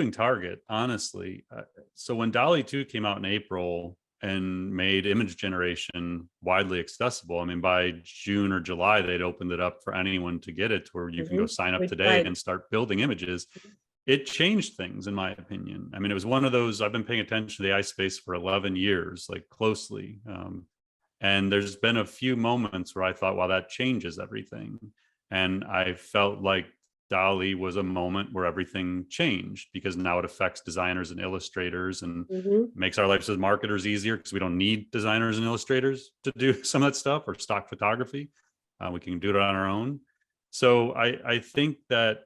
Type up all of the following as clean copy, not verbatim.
moving target, honestly. So when DALL-E 2 came out in April and made image generation widely accessible, I mean, by June or July, they'd opened it up for anyone to get it, where you can go sign up today and start building images. It changed things, in my opinion. I mean, it was one of those, I've been paying attention to the AI space for 11 years, like closely. And there's been a few moments where I thought, wow, that changes everything. And I felt like DALL-E was a moment where everything changed, because now it affects designers and illustrators and makes our lives as marketers easier, because we don't need designers and illustrators to do some of that stuff, or stock photography. We can do it on our own. So I think that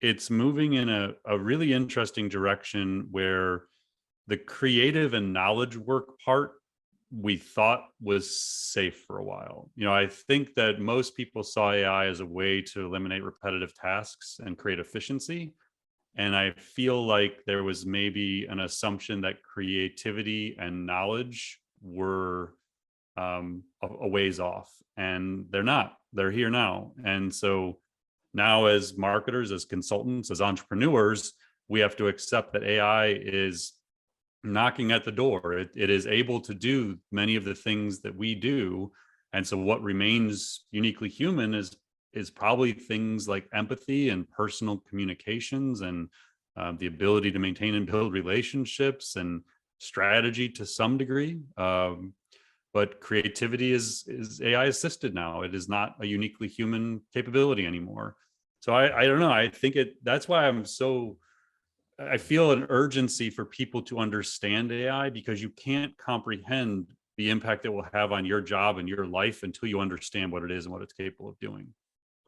it's moving in a really interesting direction where the creative and knowledge work part we thought was safe for a while. You know, I think that most people saw AI as a way to eliminate repetitive tasks and create efficiency. And I feel like there was maybe an assumption that creativity and knowledge were a ways off, and they're not. They're here now. And so now, as marketers, as consultants, as entrepreneurs, we have to accept that AI is knocking at the door. It is able to do many of the things that we do. And so what remains uniquely human is probably things like empathy and personal communications, and the ability to maintain and build relationships, and strategy to some degree. But creativity is AI assisted now. It is not a uniquely human capability anymore. So I don't know. I think that's why I feel an urgency for people to understand AI, because you can't comprehend the impact it will have on your job and your life until you understand what it is and what it's capable of doing.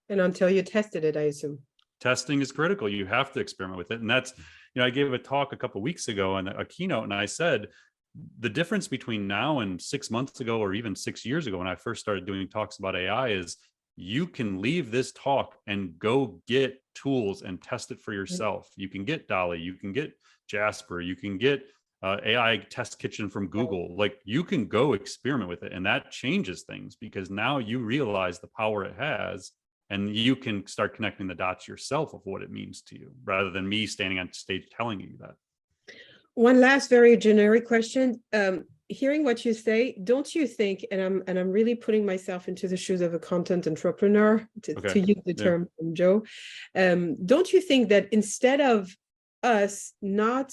And until you tested it, I assume. Testing is critical. You have to experiment with it. And that's, I gave a talk a couple of weeks ago on a keynote, and I said, the difference between now and 6 months ago, or even 6 years ago, when I first started doing talks about AI, is you can leave this talk and go get tools and test it for yourself. You can get DALL-E, you can get Jasper, you can get AI Test Kitchen from Google. Like, you can go experiment with it, and that changes things, because now you realize the power it has, and you can start connecting the dots yourself of what it means to you, rather than me standing on stage telling you that. One last very generic question. Hearing what you say, don't you think, and I'm really putting myself into the shoes of a content entrepreneur, to use the term from Joe, don't you think that instead of us not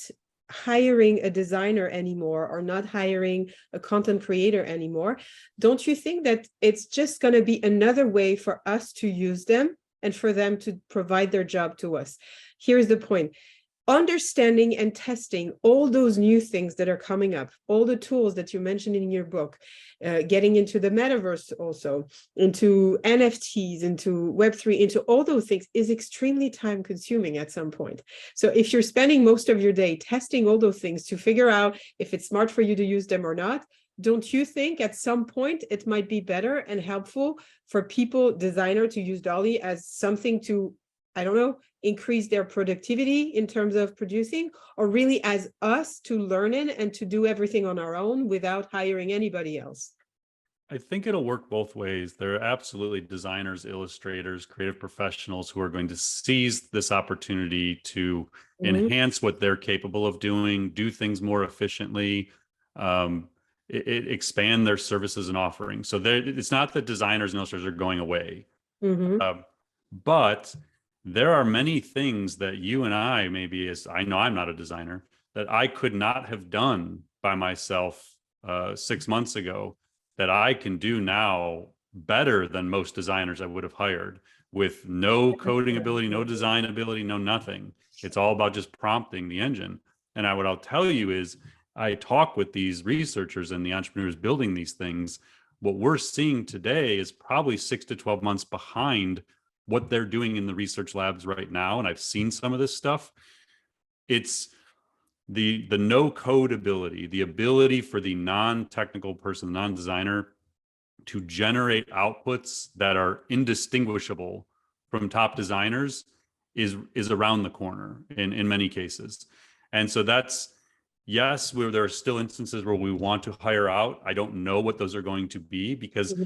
hiring a designer anymore, or not hiring a content creator anymore, don't you think that it's just going to be another way for us to use them and for them to provide their job to us? Here's the point. Understanding and testing all those new things that are coming up, all the tools that you mentioned in your book, getting into the metaverse, also into NFTs, into Web3, into all those things, is extremely time consuming at some point. So if you're spending most of your day testing all those things to figure out if it's smart for you to use them or not, don't you think at some point it might be better and helpful for people, designer, to use DALL-E as something to, I don't know, increase their productivity in terms of producing, or really as us to learn in and to do everything on our own without hiring anybody else? I think it'll work both ways. There are absolutely designers, illustrators, creative professionals who are going to seize this opportunity to enhance what they're capable of doing, do things more efficiently, expand their services and offerings. So it's not that designers and illustrators are going away, but there are many things that you and I, maybe, as I know I'm not a designer, that I could not have done by myself 6 months ago, that I can do now better than most designers I would have hired, with no coding ability, no design ability, no nothing. It's all about just prompting the engine. And what I'll tell you is, I talk with these researchers and the entrepreneurs building these things. What we're seeing today is probably 6 to 12 months behind what they're doing in the research labs right now. And I've seen some of this stuff. It's the no code ability, the ability for the non-technical person, non-designer, to generate outputs that are indistinguishable from top designers is around the corner in many cases. And so that's, yes, where there are still instances where we want to hire out. I don't know what those are going to be, because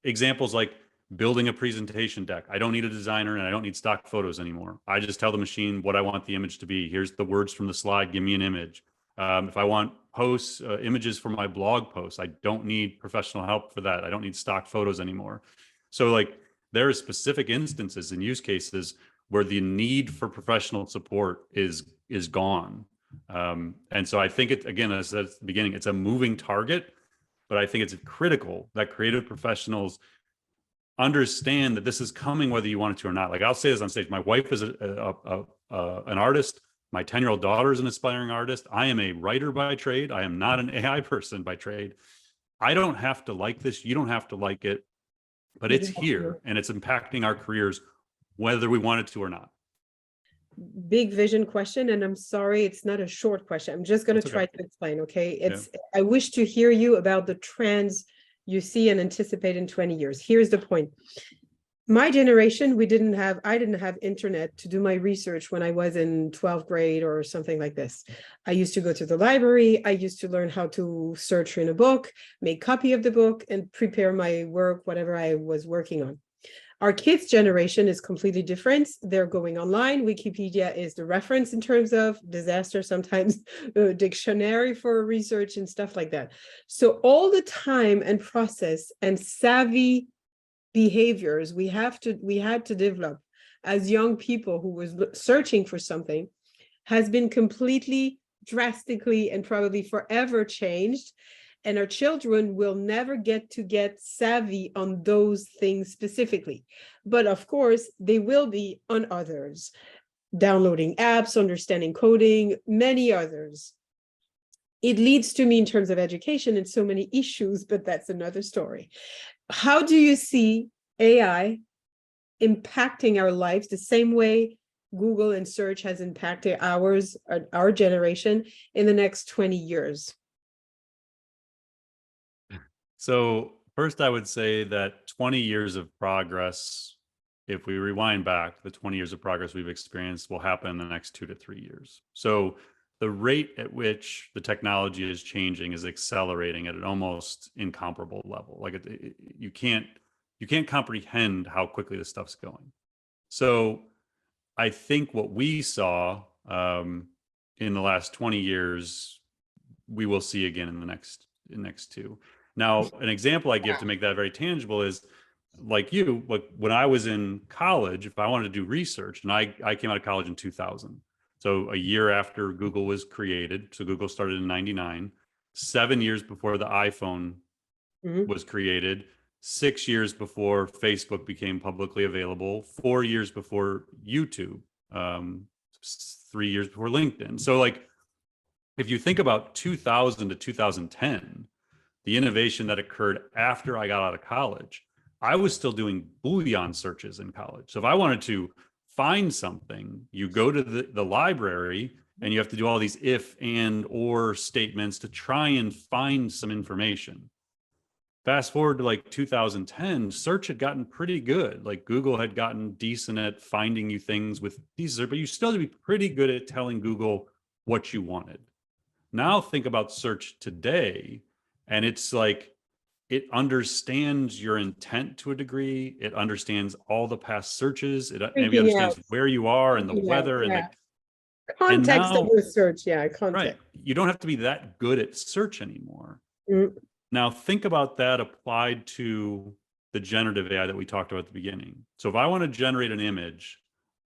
examples like building a presentation deck. I don't need a designer and I don't need stock photos anymore. I just tell the machine what I want the image to be. Here's the words from the slide. Give me an image. If I want posts, images for my blog posts, I don't need professional help for that. I don't need stock photos anymore. So like there are specific instances and use cases where the need for professional support is gone. And so I think it, again, as I said at the beginning, it's a moving target, but I think it's critical that creative professionals understand that this is coming whether you want it to or not. Like I'll say this on stage, my wife is an artist. My 10-year-old daughter is an aspiring artist. I am a writer by trade. I am not an AI person by trade. I don't have to like this. You don't have to like it, but it's here and it's impacting our careers, whether we want it to or not. Big vision question, and I'm sorry, it's not a short question. I'm just going to try to explain, okay? I wish to hear you about the trends you see and anticipate in 20 years. Here's the point. My generation, I didn't have internet to do my research when I was in 12th grade or something like this. I used to go to the library. I used to learn how to search in a book, make copy of the book, and prepare my work, whatever I was working on. Our kids' generation is completely different. They're going online. Wikipedia is the reference in terms of disaster, sometimes a dictionary for research and stuff like that. So all the time and process and savvy behaviors we had to develop as young people who was searching for something has been completely, drastically, and probably forever changed. And our children will never get savvy on those things specifically. But of course, they will be on others, downloading apps, understanding coding, many others. It leads to me in terms of education and so many issues, but that's another story. How do you see AI impacting our lives the same way Google and search has impacted our generation in the next 20 years? So first, I would say that 20 years of progress, if we rewind back, the 20 years of progress we've experienced will happen in the next 2 to 3 years. So the rate at which the technology is changing is accelerating at an almost incomparable level. Like you can't comprehend how quickly this stuff's going. So I think what we saw in the last 20 years, we will see again in the next 2. Now, an example I give to make that very tangible is like when I was in college, if I wanted to do research, and I came out of college in 2000. So a year after Google was created. So Google started in 99, 7 years before the iPhone was created, 6 years before Facebook became publicly available, 4 years before YouTube, 3 years before LinkedIn. So like, if you think about 2000 to 2010, the innovation that occurred after I got out of college, I was still doing Boolean searches in college. So if I wanted to find something, you go to the library and you have to do all these if, and, or statements to try and find some information. Fast forward to like 2010, search had gotten pretty good. Like Google had gotten decent at finding you things with these, but you still had to be pretty good at telling Google what you wanted. Now think about search today, and it's like, it understands your intent to a degree. It understands all the past searches. It maybe understands where you are and the weather and the context of the search. Context. Right. You don't have to be that good at search anymore. Now think about that applied to the generative AI that we talked about at the beginning. So if I want to generate an image,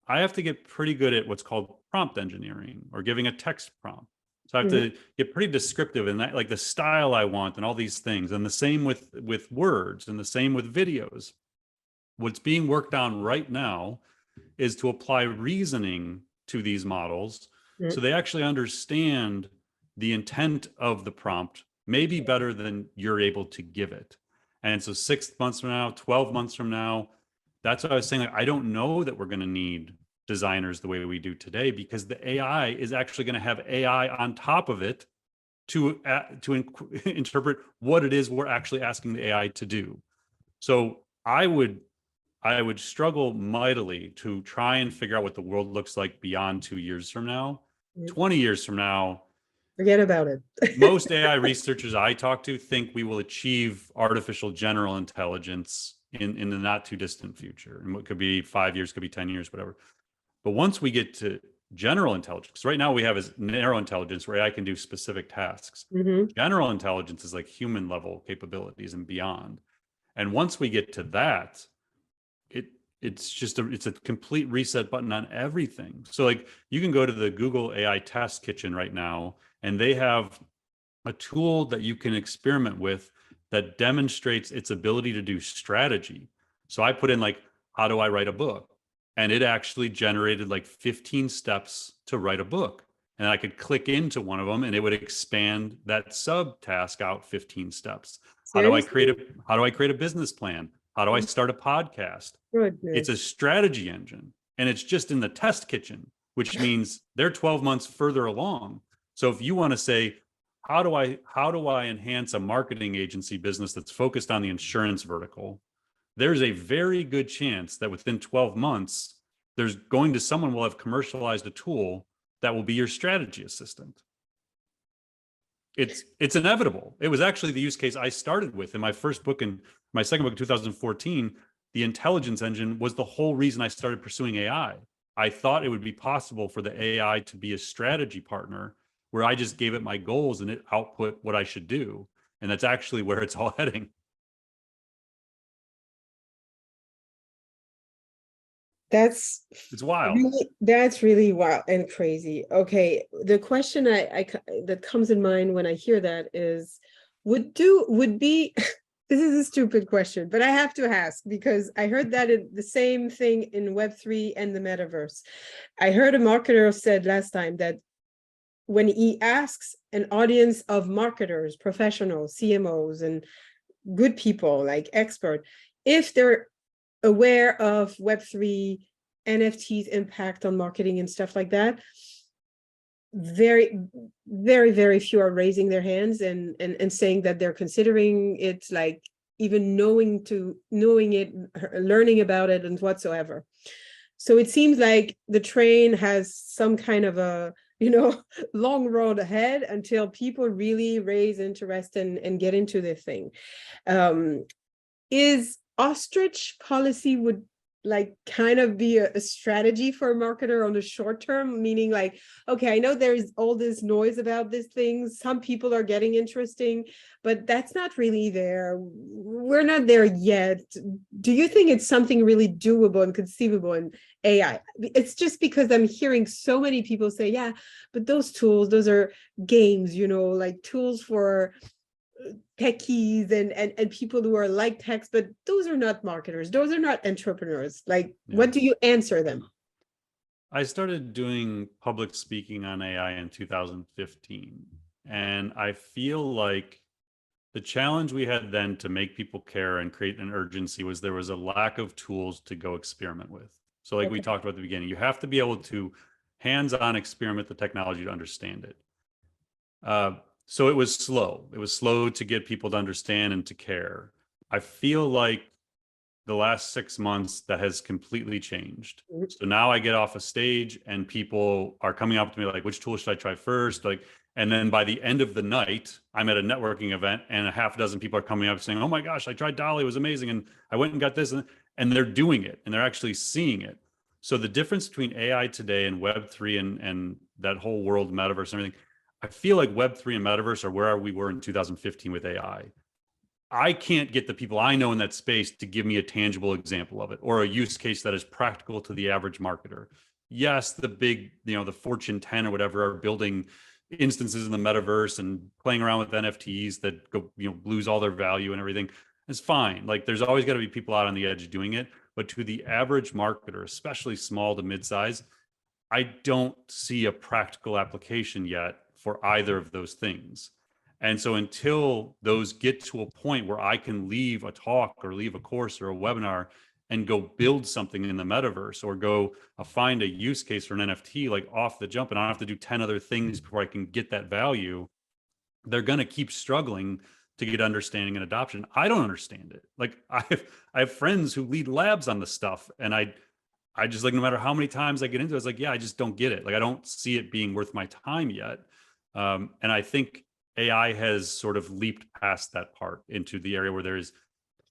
I have to get pretty good at what's called prompt engineering or giving a text prompt. So I have to get pretty descriptive in that, like the style I want and all these things. And the same with words, and the same with videos. What's being worked on right now is to apply reasoning to these models so they actually understand the intent of the prompt, maybe better than you're able to give it. And so 6 months from now, 12 months from now, that's what I was saying. Like, I don't know that we're going to need designers the way we do today, because the AI is actually going to have AI on top of it to interpret what it is we're actually asking the AI to do. So I would struggle mightily to try and figure out what the world looks like beyond 2 years from now. 20 years from now, forget about it. Most AI researchers I talk to think we will achieve artificial general intelligence in the not too distant future. And what could be 5 years, could be 10 years, whatever. But once we get to general intelligence, right now we have is narrow intelligence where AI can do specific tasks. General intelligence is like human level capabilities and beyond. And once we get to that, it's a complete reset button on everything. So like you can go to the Google AI test kitchen right now, and they have a tool that you can experiment with that demonstrates its ability to do strategy. So I put in like, how do I write a book? And it actually generated like 15 steps to write a book. And I could click into one of them and it would expand that sub task out 15 steps. How do I create a business plan? How do I start a podcast? Goodness. It's a strategy engine, and it's just in the test kitchen, which means they're 12 months further along. So if you want to say, how do I enhance a marketing agency business that's focused on the insurance vertical? There's a very good chance that within 12 months, someone will have commercialized a tool that will be your strategy assistant. It's inevitable. It was actually the use case I started with in my first book, and my second book in 2014. The intelligence engine was the whole reason I started pursuing AI. I thought it would be possible for the AI to be a strategy partner where I just gave it my goals and it output what I should do. And that's actually where it's all heading. It's wild. That's really wild and crazy. Okay, the question that comes in mind when I hear that is, would be this is a stupid question, but I have to ask because I heard that the same thing in Web3 and the metaverse. I heard a marketer said last time that when he asks an audience of marketers, professionals, CMOs, and good people like experts, if they're aware of Web3, NFTs impact on marketing and stuff like that, very, very, very few are raising their hands and saying that they're considering it, like even knowing it, learning about it and whatsoever. So it seems like the train has some kind of a, long road ahead until people really raise interest and get into the thing. Is ostrich policy would like kind of be a strategy for a marketer on the short term, meaning like, okay, I know there's all this noise about these things. Some people are getting interesting, but that's not really there. We're not there yet. Do you think it's something really doable and conceivable in AI? It's just because I'm hearing so many people say, yeah, but those tools, those are games, like tools for techies and people who are like techs, but those are not marketers. Those are not entrepreneurs. Like, what do you answer them? I started doing public speaking on AI in 2015. And I feel like the challenge we had then to make people care and create an urgency was there was a lack of tools to go experiment with. So like we talked about at the beginning, you have to be able to hands-on experiment the technology to understand it. So it was slow. It was slow to get people to understand and to care. I feel like the last 6 months that has completely changed. So now I get off a stage and people are coming up to me like, which tool should I try first? And then by the end of the night, I'm at a networking event and a half dozen people are coming up saying, oh my gosh, I tried Dolly, it was amazing. And I went and got this, and they're doing it and they're actually seeing it. So the difference between AI today and Web3 and that whole world, metaverse and everything, I feel like Web3 and metaverse are where we were in 2015 with AI. I can't get the people I know in that space to give me a tangible example of it or a use case that is practical to the average marketer. Yes, the big, the Fortune 10 or whatever are building instances in the metaverse and playing around with NFTs that go, lose all their value and everything. It's fine. Like there's always got to be people out on the edge doing it. But to the average marketer, especially small to mid-size, I don't see a practical application yet for either of those things. And so until those get to a point where I can leave a talk or leave a course or a webinar and go build something in the metaverse or go find a use case for an NFT like off the jump, and I don't have to do 10 other things before I can get that value, they're going to keep struggling to get understanding and adoption. I don't understand it. Like I have friends who lead labs on the stuff, and I just like, no matter how many times I get into it, it's like, yeah, I just don't get it. Like I don't see it being worth my time yet. And I think AI has sort of leaped past that part into the area where there is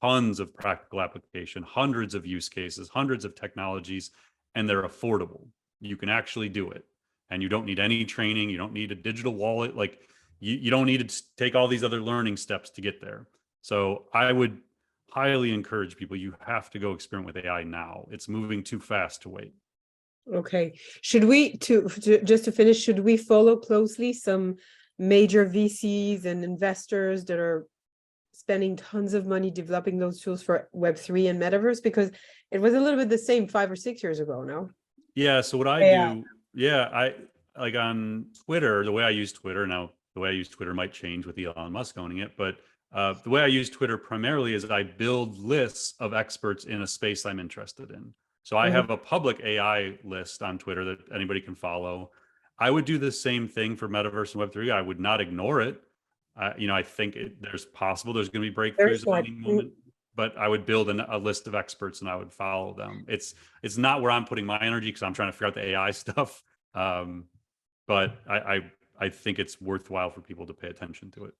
tons of practical application, hundreds of use cases, hundreds of technologies, and they're affordable. You can actually do it. And you don't need any training. You don't need a digital wallet. Like you don't need to take all these other learning steps to get there. So I would highly encourage people, you have to go experiment with AI now. It's moving too fast to wait. Okay. Should we, just to finish, should we follow closely some major VCs and investors that are spending tons of money developing those tools for Web3 and metaverse? Because it was a little bit the same 5 or 6 years ago, no? Yeah. So what I do, I like on Twitter, the way I use Twitter now, the way I use Twitter might change with Elon Musk owning it, but the way I use Twitter primarily is that I build lists of experts in a space I'm interested in. So I have a public AI list on Twitter that anybody can follow. I would do the same thing for Metaverse and Web3. I would not ignore it. I think there's going to be breakthroughs at any moment, but I would build a list of experts and I would follow them. It's not where I'm putting my energy because I'm trying to figure out the AI stuff. But I think it's worthwhile for people to pay attention to it.